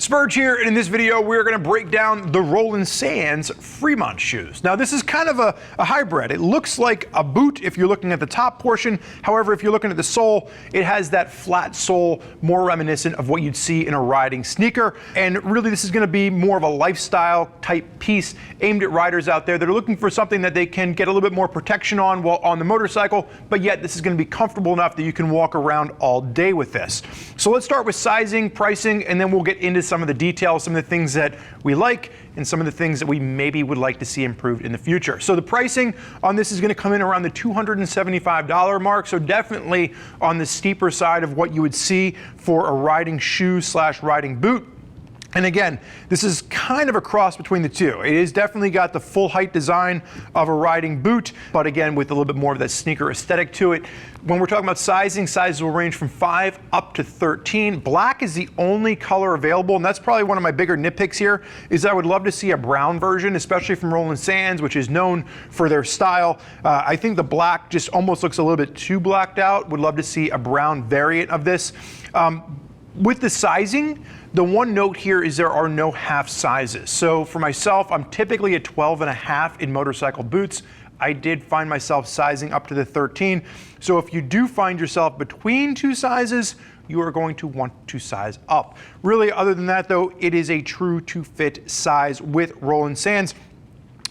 Spurge here, and in this video we're going to break down the Roland Sands Fremont shoes. Now this is kind of a hybrid. It looks like a boot if you're looking at the top portion. However, if you're looking at the sole, it has that flat sole, more reminiscent of what you'd see in a riding sneaker. And really this is going to be more of a lifestyle type piece aimed at riders out there that are looking for something that they can get a little bit more protection on while on the motorcycle, but yet this is going to be comfortable enough that you can walk around all day with this. So let's start with sizing, pricing, and then we'll get into some of the details, some of the things that we like, and some of the things that we maybe would like to see improved in the future. So the pricing on this is going to come in around the $275 mark, so definitely on the steeper side of what you would see for a riding shoe / riding boot. And again, this is kind of a cross between the two. It is definitely got the full height design of a riding boot, but again, with a little bit more of that sneaker aesthetic to it. When we're talking about sizing, sizes will range from 5 up to 13. Black is the only color available, and that's probably one of my bigger nitpicks here, is I would love to see a brown version, especially from Roland Sands, which is known for their style. I think the black just almost looks a little bit too blacked out. Would love to see a brown variant of this. With the sizing, the one note here is there are no half sizes. So for myself, I'm typically a 12.5 in motorcycle boots. I did find myself sizing up to the 13. So if you do find yourself between two sizes, you are going to want to size up. Really, other than that though, it is a true to fit size with Roland Sands.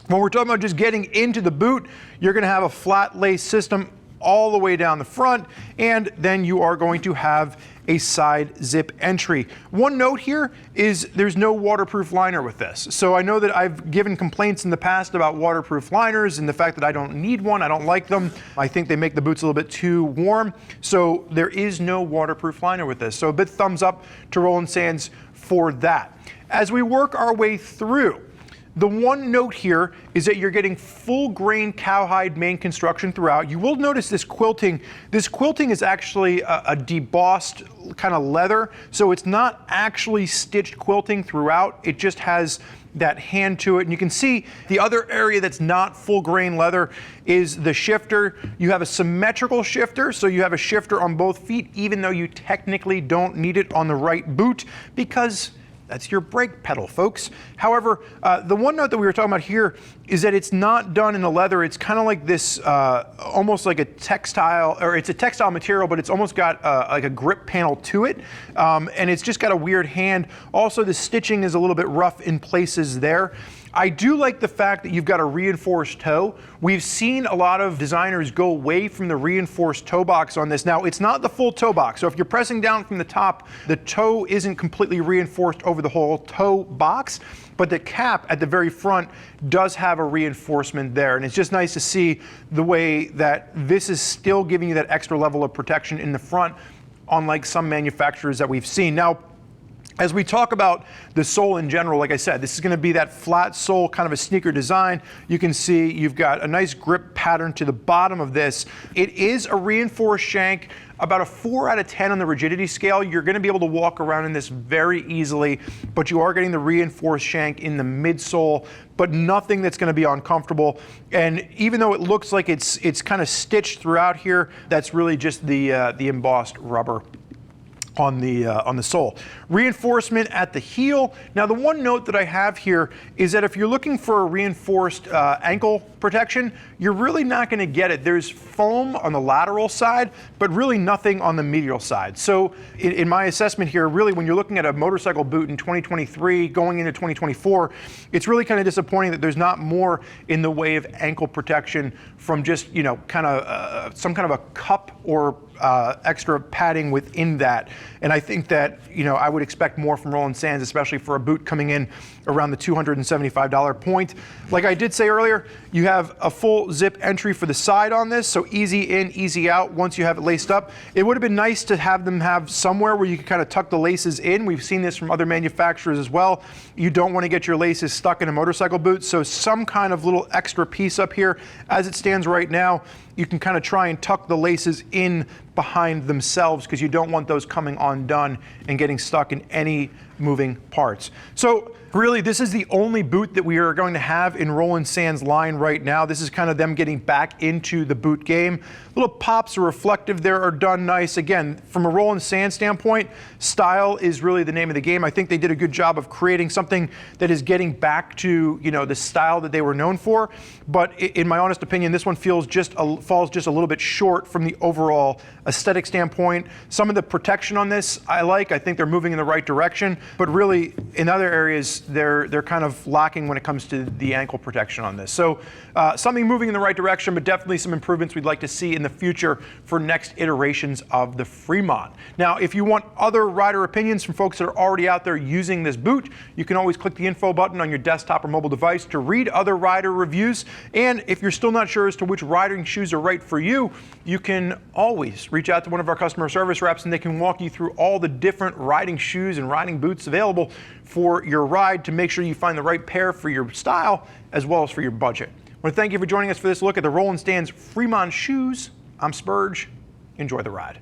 When we're talking about just getting into the boot, you're gonna have a flat lace system all the way down the front, and then you are going to have a side zip entry. One note here is there's no waterproof liner with this. So I know that I've given complaints in the past about waterproof liners and the fact that I don't need one, I don't like them. I think they make the boots a little bit too warm. So there is no waterproof liner with this. So a big thumbs up to Roland Sands for that. As we work our way through, the one note here is that you're getting full grain cowhide main construction throughout. You will notice this quilting. This quilting is actually a debossed kind of leather, so it's not actually stitched quilting throughout. It just has that hand to it. And you can see the other area that's not full grain leather is the shifter. You have a symmetrical shifter, so you have a shifter on both feet, even though you technically don't need it on the right boot because that's your brake pedal, folks. However, the one note that we were talking about here is that it's not done in the leather. It's kind of like this, almost like a textile, or it's a textile material, but it's almost got like a grip panel to it. And it's just got a weird hand. Also, the stitching is a little bit rough in places there. I do like the fact that you've got a reinforced toe. We've seen a lot of designers go away from the reinforced toe box on this. Now, it's not the full toe box, so if you're pressing down from the top, the toe isn't completely reinforced over the whole toe box, but the cap at the very front does have a reinforcement there. And it's just nice to see the way that this is still giving you that extra level of protection in the front, unlike some manufacturers that we've seen. Now, as we talk about the sole in general, like I said, this is going to be that flat sole, kind of a sneaker design. You can see you've got a nice grip pattern to the bottom of this. It is a reinforced shank, about a 4 out of 10 on the rigidity scale. You're going to be able to walk around in this very easily, but you are getting the reinforced shank in the midsole, but nothing that's going to be uncomfortable. And even though it looks like it's kind of stitched throughout here, that's really just the embossed rubber on the sole. Reinforcement at the heel. Now the one note that I have here is that if you're looking for a reinforced ankle protection, you're really not going to get it. There's foam on the lateral side, but really nothing on the medial side. So in my assessment here, really when you're looking at a motorcycle boot in 2023 going into 2024, it's really kind of disappointing that there's not more in the way of ankle protection from just, you know, kind of some kind of a cup or extra padding within that. And I think that, you know, I would expect more from Roland Sands, especially for a boot coming in around the $275 point. Like I did say earlier, you have a full zip entry for the side on this, so easy in, easy out once you have it laced up. It would have been nice to have them have somewhere where you can kind of tuck the laces in. We've seen this from other manufacturers as well. You don't want to get your laces stuck in a motorcycle boot, so some kind of little extra piece up here. As it stands right now, you can kind of try and tuck the laces in behind themselves because you don't want those coming undone and getting stuck in any moving parts. So really, this is the only boot that we are going to have in Roland Sands line right now. This is kind of them getting back into the boot game. Little pops are reflective there, are done nice. Again, from a Roland Sands standpoint, style is really the name of the game. I think they did a good job of creating something that is getting back to, you know, the style that they were known for. But in my honest opinion, this one falls just a little bit short from the overall aesthetic standpoint. Some of the protection on this I like. I think they're moving in the right direction, but really in other areas they're kind of lacking when it comes to the ankle protection on this. So something moving in the right direction, but definitely some improvements we'd like to see in the future for next iterations of the Fremont. Now, if you want other rider opinions from folks that are already out there using this boot, you can always click the info button on your desktop or mobile device to read other rider reviews. And if you're still not sure as to which riding shoes are right for you, you can always reach out to one of our customer service reps and they can walk you through all the different riding shoes and riding boots available for your ride to make sure you find the right pair for your style as well as for your budget. I want to thank you for joining us for this look at the Roland Sands Fremont Shoes. I'm Spurge. Enjoy the ride.